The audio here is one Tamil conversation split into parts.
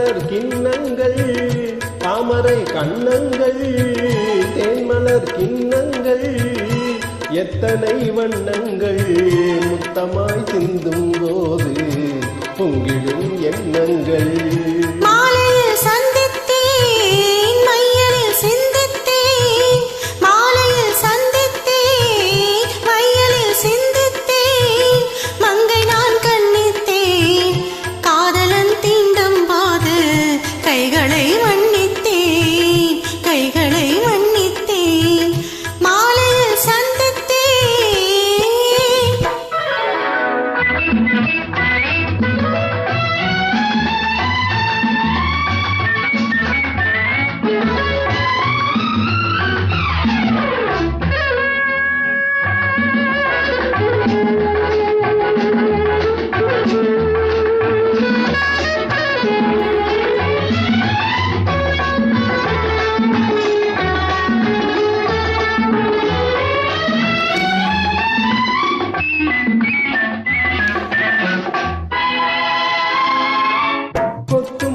தேன்மலர் கிண்ணங்கள் தாமரை கண்ணங்கள் தேன்மலர் கிண்ணங்கள் எத்தனை வண்ணங்கள் முத்தமாய் சிந்தும் போது பொங்கிடும் எண்ணங்கள்.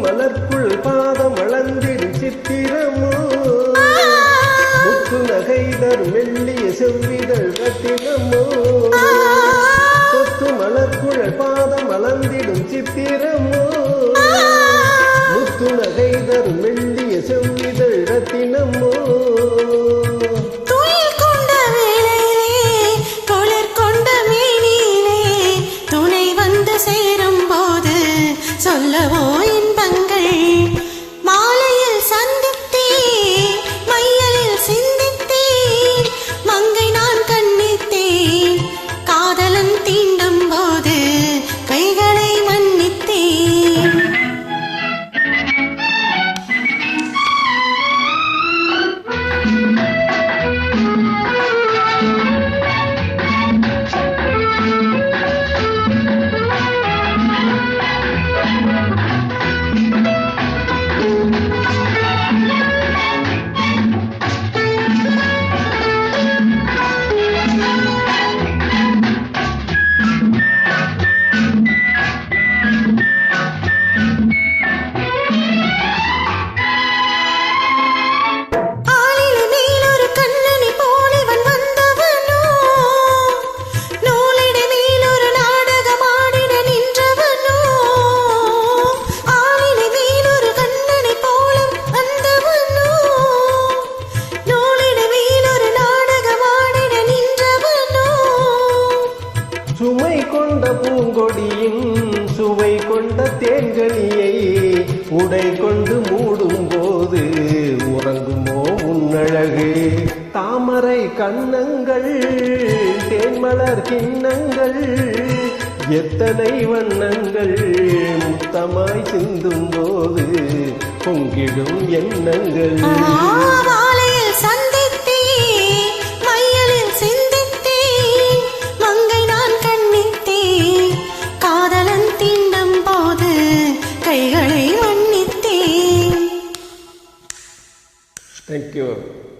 மலர்க்குள் பாதம் வளர்ந்திடும் சித்திரமோ முத்து நகைதர் மெல்லிய செவ்விதழ் ரத்தினமோ கொத்து மலர்க்குள் பாதம் வளர்ந்திடும் சித்திரமோ முத்து நகைதர் மெல்லிய செவ்விதழ் ரத்தினமோ சொல்லவோ இன்பங்கள் மாலையில் சந்தித்தேன் மையலில் சிந்தித்தேன் மங்கை நான் கண்ணித்தேன் காதலன் தீண்டும் போது கைகளை மன்னித்தேன். சுமை கொண்ட பூங்கொடியின் சுவை கொண்ட தேன்கனியை உடை கொண்டு மூடும் போது உறங்குமோ உன்னழகு. தாமரை கண்ணங்கள் தேன்மலர் கிண்ணங்கள் எத்தனை வண்ணங்கள் முத்தமாய் சிந்தும் போது பொங்கிடும் எண்ணங்கள். Thank you.